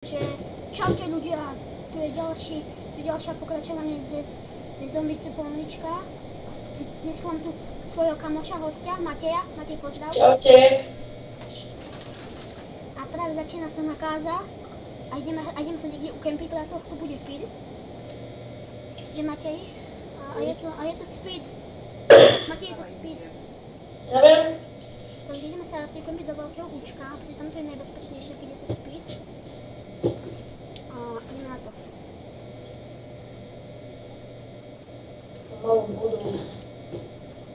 Že čaute ľudia, tu je ďalšie pokračovanie ze Zombice Polnička. Dnes mám tu svojho kamoša, hostia, Mateja. Matej, pozdrav. Čaute. A práve začína sa nakáza a ideme sa niekde ukempiť, preto to bude first. Že Matej, a je to speed. Matej, je to speed. Ja viem. Takže ideme sa asi ukempiť do veľkého účka, pretože tam to je najbezpečnejšie, keď je to speed. A ideme na to. Malú budu.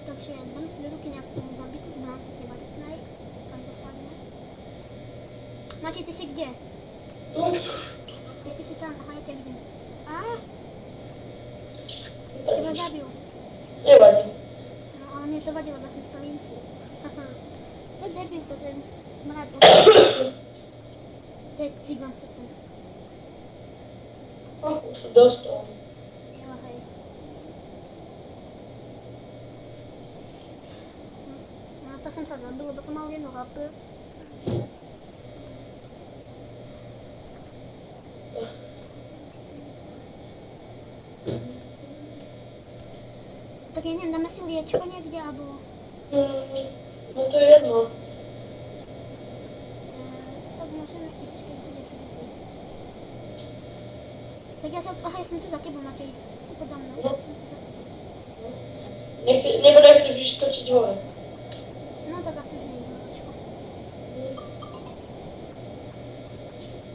Takže dáme si do ruky nejakú zabiku v nám, to je Battle Snake. Každopádne. Matej, ty si kde? Tu. Ty si tam, aha, ja ťa vidím. Teba zabil. Nevadí. No ale mne to vadilo, lebo som psal info. To je debil, to ten smrad. To je cigan, to ten. Už som dostal. Jo, hej. No tak som sa zabil, lebo som mal jednu HP. Tak ja neviem, dáme si liečko niekde, alebo... No to je jedno. Tak môžeme ísť, keď bude fyzický. Tak ja som tu za tebou, Matej. Tu pod za mnou. No. Nechceš vyskočiť hore. No tak asi už nejdem, liečko.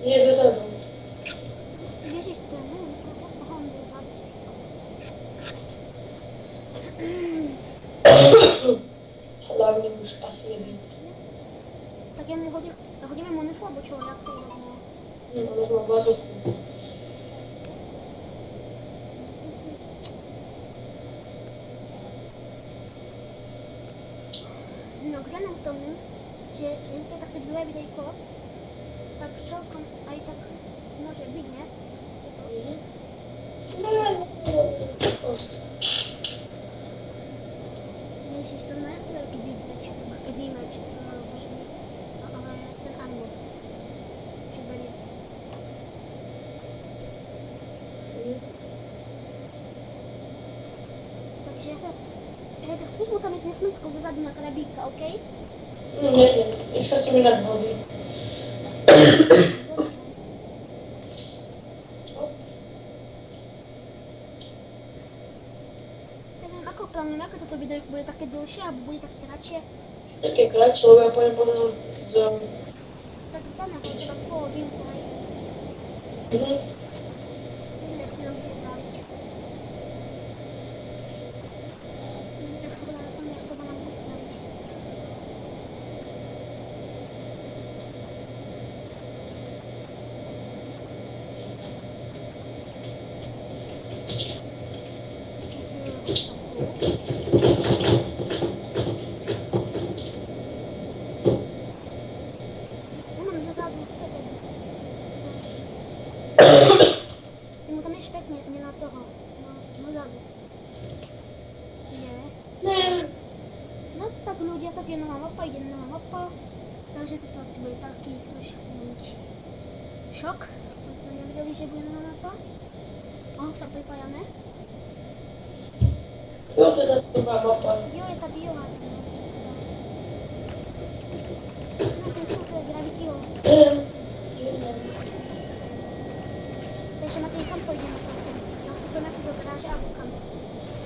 Ide zo zadu. Ježiš, to je, neviem, aha, on bol vzadu. Hlavne už asi jedít. Tak ja mu hodíme munifu, alebo čo, jak to urobíme? No, mám bazooku. No, vzhľadom k tomu, že je to také druhé videjko, tak celkom aj tak môže byť, ne? Ježiš, to najprv glímeč, ale ten armor, čo berie. Takže, tak skús mu tam ísť nesmrtkou zezadu na karabíka, okej? Nejdem, nech sa si mi dať vody. Tak neviem, ako plánujem, ako toto video bude také dlhšie, alebo bude také kratšie. Také kratšie, lebo ja poviem potom z... Tak dáme ho třeba svou hodinku, hej. Neviem, jak si nám bude dáliť. Jak sa bude na tom, jak sa bude nám bude dáliť. Nemám dozadu, to je debil. Ty mu tam ješ pekne, nie na toho. No, dozadu. Nie. Ne. No tak ľudia, tak je nová mapa, ide nová mapa. Takže toto asi bude taký trošku menší šok. Som sme nevedeli, že bude nová mapa. Už sa pripájame. Jo, teda dobrá mapa. Jo, je tá biohazard. No ten skús je Gravitio. Takže Matej, kam pôjdeme celkom? Ja si pôjdeme asi do garáže alebo kam?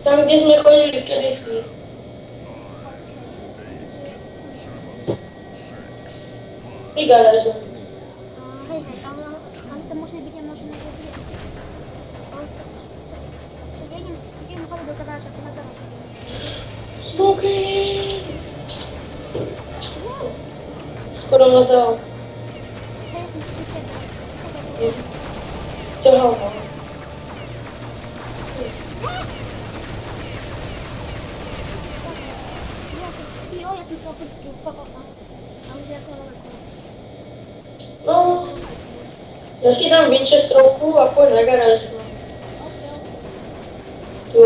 Tam, kde sme chodili kedysi. Pri garáže. Hej, ale to môže byť aj možné, že bude. Ale tak ja idem hore do garáže, ako na garáže. Smoky! Skoro ma zdal. Hej, ja som tu pri tebe. Ťahal ma. Jo, ja som sa oprstil. A už je ako rovnako. No, ja si dám Winchesterovku a poď na garáž. No.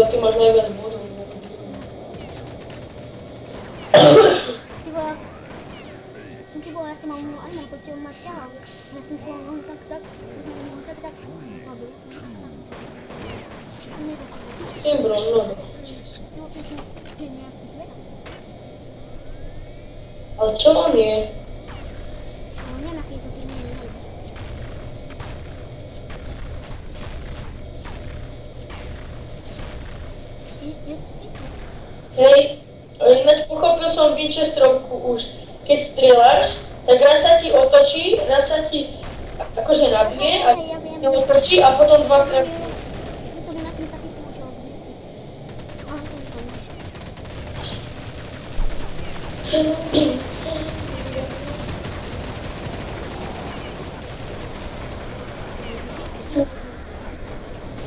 Ty máš najviac bodov. Ty vole, som mal ano, pag siya umatyaw. Ja som si on tak, zabil. Nie tak. Syndrom, no. No, to je nejaký zver. Ale čo on je? No, neviem, aký je to nie je. Je to styk? Hej, ináč pochopil som Winchesterovku už. Keď strieľaš, tak raz sa ti otočí, raz sa ti akože nabije a otočí a potom dvakrát. To by nás mi taký použil, kde si. Ale to už to môže.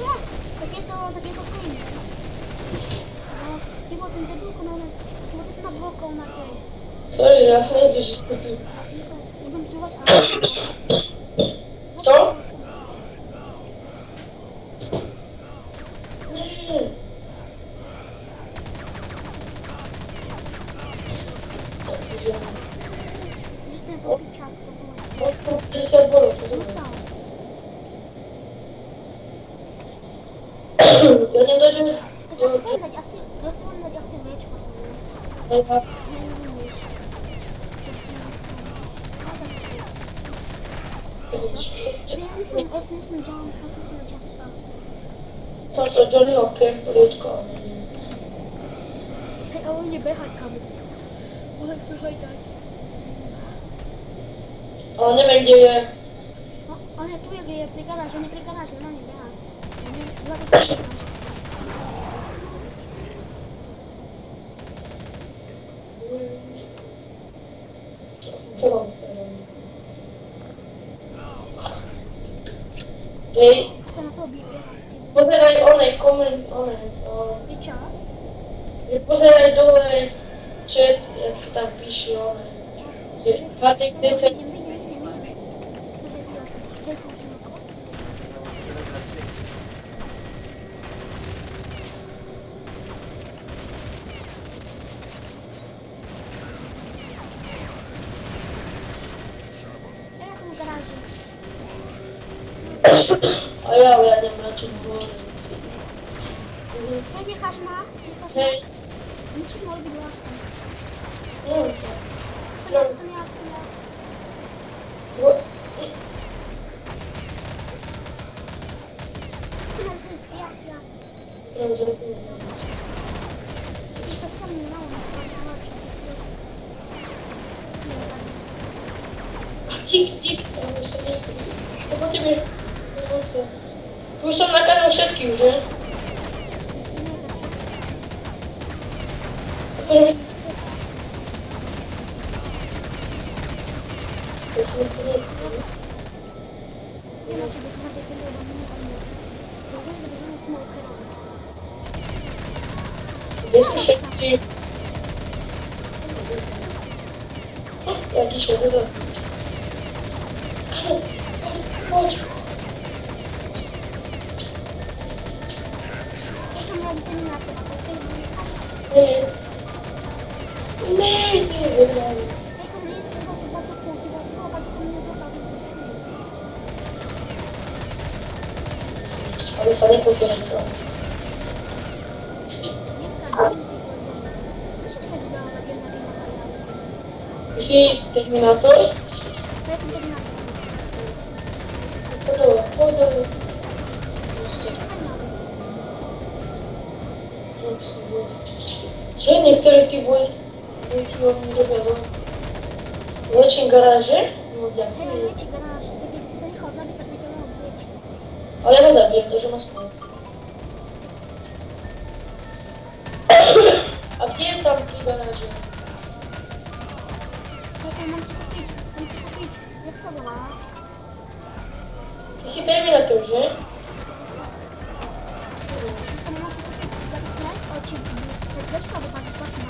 Ja, tak je to klin. Ty bol ten debilko na ty bol ty sa nablokol na tej. Sorry, ja som nevedel, že ste tu. Nebudem čúvať, ale... Čo? Nie. Vidíš ten popičák, to bolo. 50 bodov, to dobré. Brutál. Ja nedojdem. Tak ja si budem dať asi, Včko. Ja Ja neviem, vieš. Ja myslím jump, ja som si na jumpa. som sa Johnnyho Kempliečka. Hej, ale on nebehať kam. Môžem sa hľadať. Ale neviem, kde je. No, on je tu, jak je pri garáži, on je pri garáži, on nebehá. Dva to sa nebehá. Film sa robí. Hej, Ako na to obieha. pozeraj koment, Je čo? pozeraj dole chat, jak sa tam píše, že Patrik 10. Vidím. Videla som. Čo je to už ako? Ja som v garáži. A ja, ale ja idem radšej dvore. Hej, necháš ma? Hej, Musím mohli byť vlastne. neviem to. Som ja. Ja. Rozumiem. Když to tam nemalo, Tik, po tebe. Tu už som nakázal všetkým, že? Kde sú všetci? Jaký šedé. Poď. Ne, zebrali. Ale sa nepozerám to. Ty si Terminátor? Poď dole. Že niektorí tí boli vám nerobia dole. Lečím garáže? No ďakujem. Ale ja ho zabijem, takže ma spolu. A kde je tam tí garáže? Mám si kúpiť. Jak sa volá? Ty si Terminátor, že? Mám si kúpiť začne, či večko, alebo pak začne.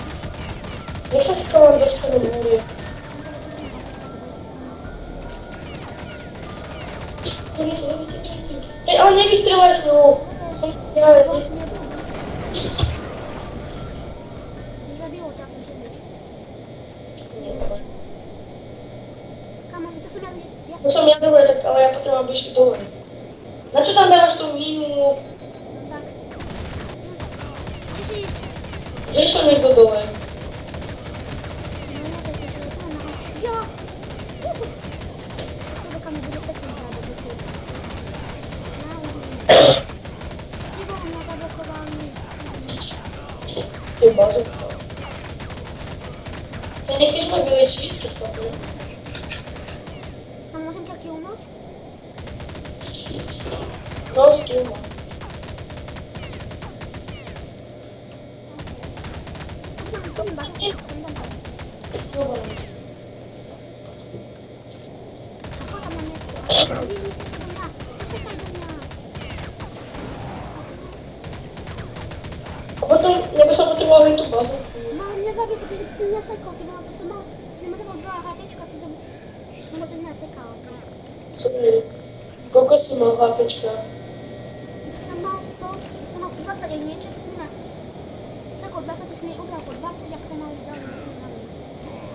Nech sa si k vám dostanú múrie. Hej, ale nevystrelaj s ňou. Nezabilo ťa ten ženič. aby išli dole. Na čo tam dávaš tú mínu? No tak. Ježiš. Že išiel niekto dole. No ja to je to na... Ja! Človeka mi bude pekne zároveň do toho. Nebo on ma zablokoval mi. To je bazooka. Ja nechceš ma vylečiť, keď spadne? A môžem ťa killnúť? No, skill ma. Dobre. A potom, ja by som potreboval aj tú bazooku. Mal mňa zabiť, pretože si mňa sekol, ty mal, tak som mal, si ma mal 2 HPčka, si som, lebo som mňa sekal. Sorry. Koľko si mal HPčka? Tak som mal 100, tak som mal 120 aj niečo, tak si ma sekol 2, tak si mi ubral po 20 a potom ma už dali na invalid.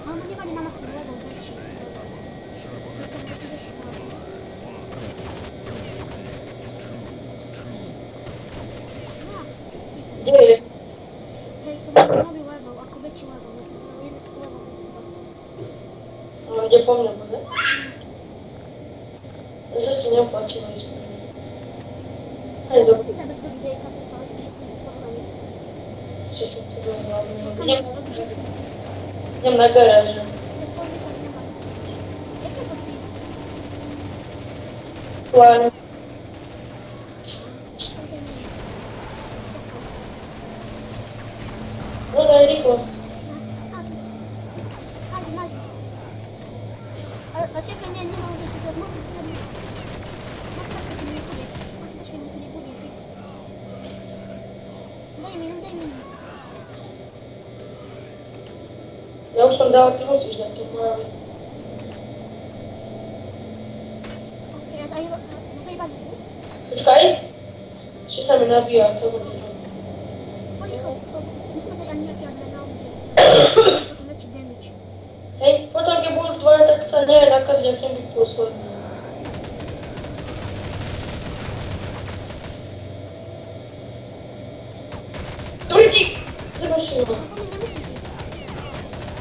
Ale ma nevadí, mám aspoň level väčší. Je to bude vyšší level. Kde je? Hej, to mám nový level, ako väčší level, ja som dal jeden level. Ale ide po mne, bože? Ja sa ti neoplatilo ísť po mne. Hej, Ty dobre. zabiť do videjka toto, že som to poslali. Že som tu byl hlavne. Kamarát, kde si? Idem na garáže. Tak poďme sa znamená. Jak je to ty? Plán. No daj rýchlo. A čekaj, nemám už ešte sa odmočiť, si robím. Máš tak, to nebude. Počkaj, mi to nebude fix. Daj mi. Ja už som dal, ty musíš dať, to je moja veta. Ok, a daj na tej bazúku. Počkaj. Ešte sa mi nabíja, co bude to. Poď rýchlo, musíme dať aj nejaký adrenálny, že si potom väčší damage. Hej, potom keď budú dvoje, tak sa nevie nakaziť, ja chcem byť posledný. Turiti! Zabašil. No to mi nemusíš ísť.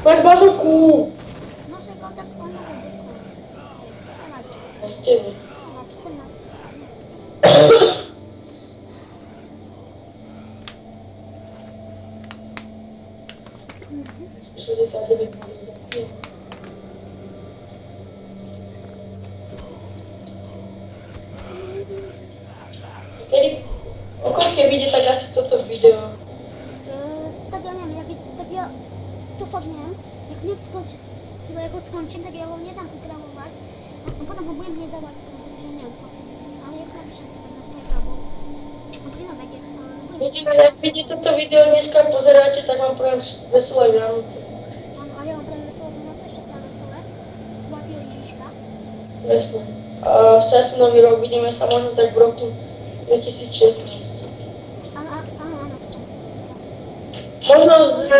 Máš bazooku! No však, ale tak on ma zabukol. Nevadí. Na stene. Nevadí, sem na to. 69 bude. Kedy, o koľke vyjde tak asi toto video? Tak ja neviem, tak ja to fakt neviem. Jak skončím, tak ja ho nedám upravovať. A potom ho budem nedávať, takže neviem fakt. Ale jak sa napíšem, tak nás nepravo. Bude na vede. Ak vidíte toto video dneska pozeráte, tak vám prajem veselé Vianoce. Áno, a ja vám prajem veselé Vianoce, šťastné veselé. Platí Ježiška. Jasne. A šťastný nový rok, vidíme sa možno tak v roku 2016. Áno, Možno z...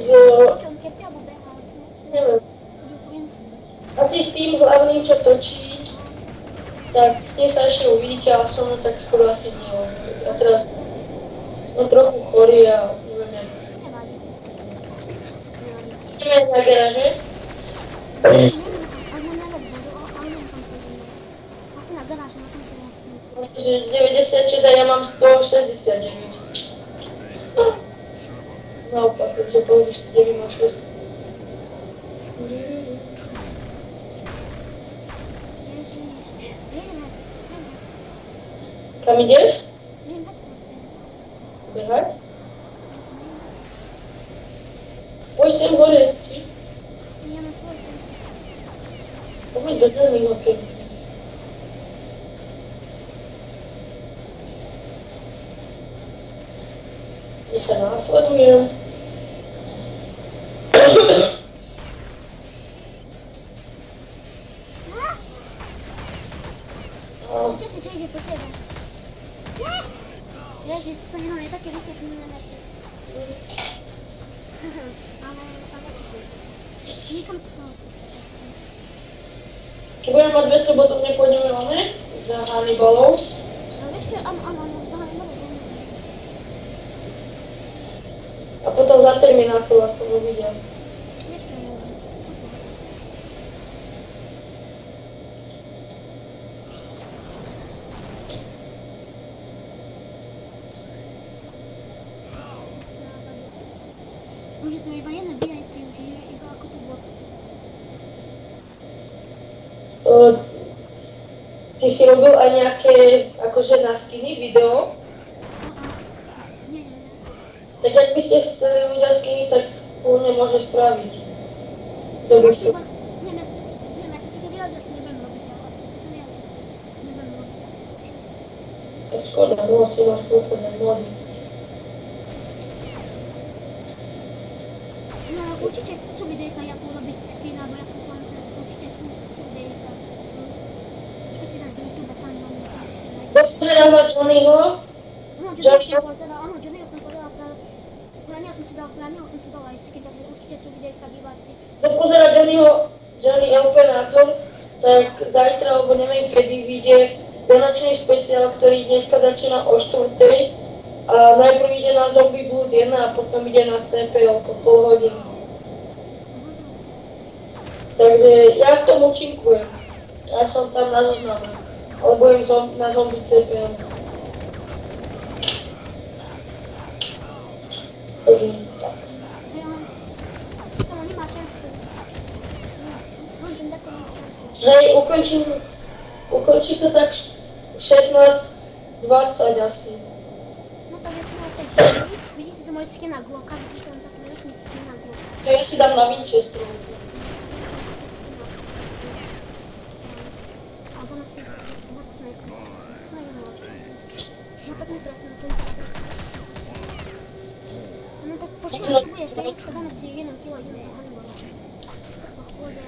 Čo, kepia alebo beha, neviem. budú tu influencer. Asi s tým hlavným, čo točí, tak s ním sa ešte uvidíte, ale so mnou tak skoro asi nie. Ja teraz som trochu chorý a neviem. Nevadí. Ideme na garáže. Ale mám najviac bodu, ale neviem kam to ideme. Asi na garážu, na tom to asi. Že 96 a ja mám 169. Naopak, že povedíš, kde by máš 6. Kam ideš? Viem, veď proste. Behať? Poď sem hore, či? Ja mám svoj ten. Poďme do zeleného kempu. Ja sa následujem. Určite si, čo ide po tebe. Ježiš, to sa nemám aj také vyteknú na Mercedes. Ale nikam si toho potrebuje. Keď budeme mať 200 bodov, nepôjdeme one za Hannibalov. Ešte, áno, zahájim. A potom za Terminátorov aspoň uvidia. Ešte, Bože, som iba jeden VIP užije, iba ako tu bot. Ty si robil aj nejaké akože na skiny video? Nie. Tak ak by ste chceli ľudia skiny, tak kľudne môže spraviť. Dobre sú. Neviem, ja si to vyľať asi nebudem robiť, ale asi to nebudem robiť asi určite. Tak škoda, mohol si vás popozrieť mladý. No určite sú videjka, jak urobiť skin, alebo jak sa sám cez, určite sú videjka. Skúste na YouTube, tam mám určite nájsť. Dopozerávať Johnnyho? Áno, Johnnyho som pozerala práve. Plánil som si dal aj skin, takže určite sú videjka diváci. Dopozerať Johnny LP na tom, tak zajtra, alebo neviem kedy, vyjde vianočný špeciál, ktorý dneska začína o 4:00. A najprv ide na Zombie Blood 1 a potom ide na CPL po pol hodiny. Takže ja v tom účinkujem. Ja som tam na zozname. Ale budem na Zombie CPL. Takže tak. Hej, ukončí to tak 16:20 asi. No tak ja som opäť vidíte to moje skin na Glocka, vidíte tam taký veľký skin na Glocka. Ja si dám na Winchesteru. A tam asi bot sniper. No tak mi presne, no tak počkaj, tu bude Felix, dáme si 1 kilo a ideme do Hannibala. Tak to chôjde.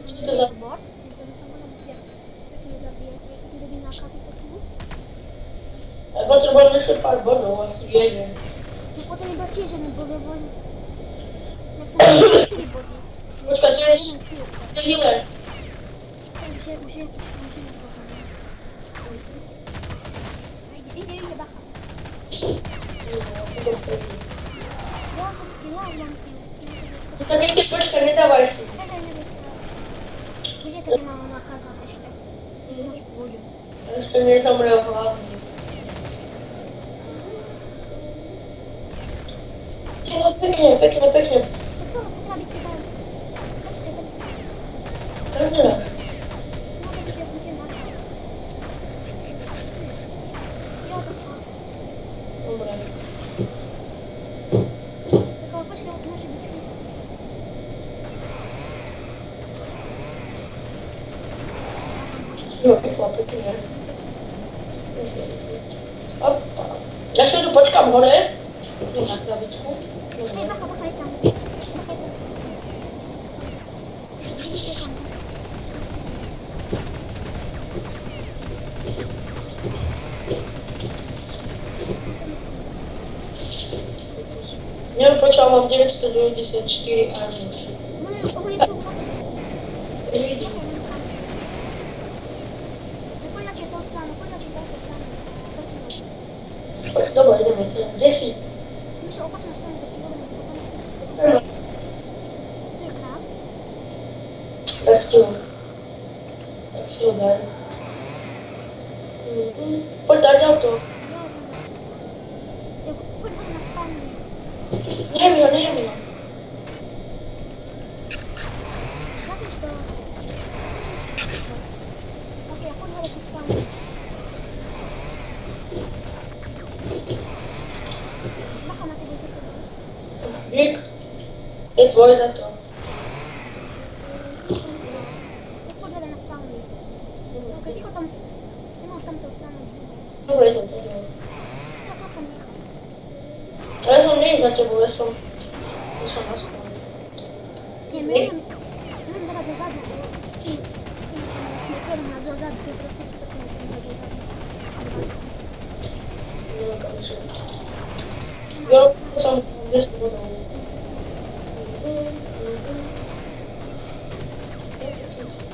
Čo to za bot? Jestli to sa môžem bude pekne zabíjať, keď robí nákazu peknú. Ja potrebujem ešte pár bodov, asi jeden. No potom iba tiež jeden bod, lebo jak sa dáme 4 body. Počkaj, to je healer. Už je ide, bacha. Ja to skilám, Tak ešte počkaj, nedávaj si. Bude taky málo nákaza ešte. Ty máš pôjdu. Ešte nezomrel hlavný. No pekne. Tak to treba byť si dal. Trvera. No tak si ja som tým načal. Jo, to čo? Dobre. Tak ale počkaj, to môže byť fist. Jo, pekne. Opa. Ja si tu počkám hore. Tu na krabičku. Hej, bacha, je tam. Bacha je tam. Vidíte tam. Neviem, počal, mám 994 army. Oni tu Vidím. Nepoľačie to stranu. Dobre, ideme. Kde si? Myšľa opačná strana, taký dobrý, potom tu je krab. Tak si ho daj. Poď dať auto. Poď hore na spawnu. Nejem ho. Zapíš to. Ok, a poď hore ku spawnu. Bacha na tebe za tebe. Vík, je tvoj za to. Tak poď hore na spawnu. Ok, ticho tam, ty máš tam tou stranou. Dobre, idem to ďalej. Tak vás tam nechaj. Ja som nie za tebou, ja som na spolu. Nie, neviem dávať dozadu, lebo tým smokerom na dozadu, to je proste super si nechám dať dozadu. Neviem, kam išiel. Ja som 10 bodov.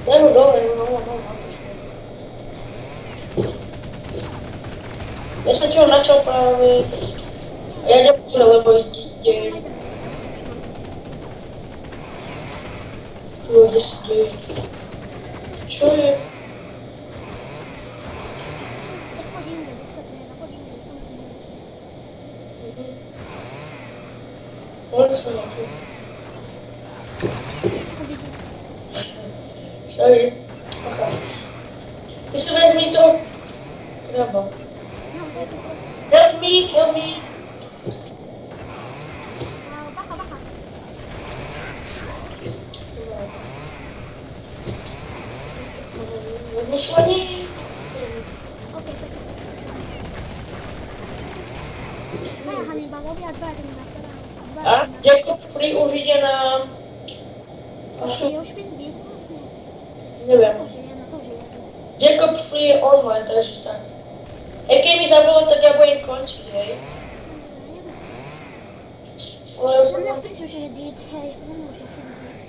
Daj ho dole, no. Ja som ti ho načal práve... A ja ťa počujem, lebo ide... Tu, kde si deje. Čo je? Tak poď inde, buď sa tu nedá, poď inde, tam tu nemôžete. Boli sme na tu. Poď ide. Sorry. Aha. Ty si vezmi to. Kraba. No, to je to zložité. Help me. Bacha, bacha. Rozmýšľanie. OK, pekne. Dvaja Hannibalovi a dvaja Terminátora. A Jacob Free už ide na... Je už 5 dní vlastne. Neviem. To už je jedno, to už je jedno. Jacob Free je online, takže tak. Hej, keď mi zavolá, tak ja budem končiť, hej. Ale ja Na som... mňa prísť už je dít, hej, na mňa už je fakt dít.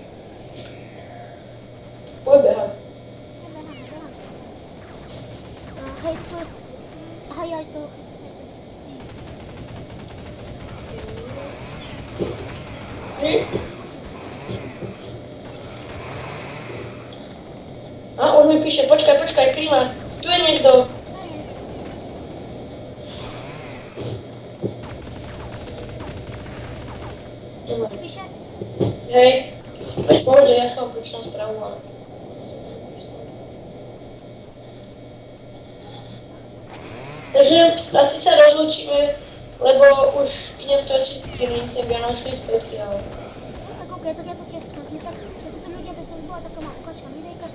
Pobehám. Behám sa. Hej, to je... Aj to je dít. A už mi píše, počkaj, Krima. Tu je niekto. Píše? Hej. Veď pohode, ja som prišiel správu. Takže asi sa rozlúčime, lebo už idem točiť skiny, ten vianočný špeciál. Tak OK, tak ja to tiež skončím. Tak sa títo ľudia, to bola taká malá ukážka videjka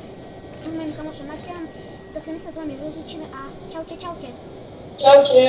s mojím kamošom Matejom, takže my sa s vami rozlúčime a čaute. Čaute.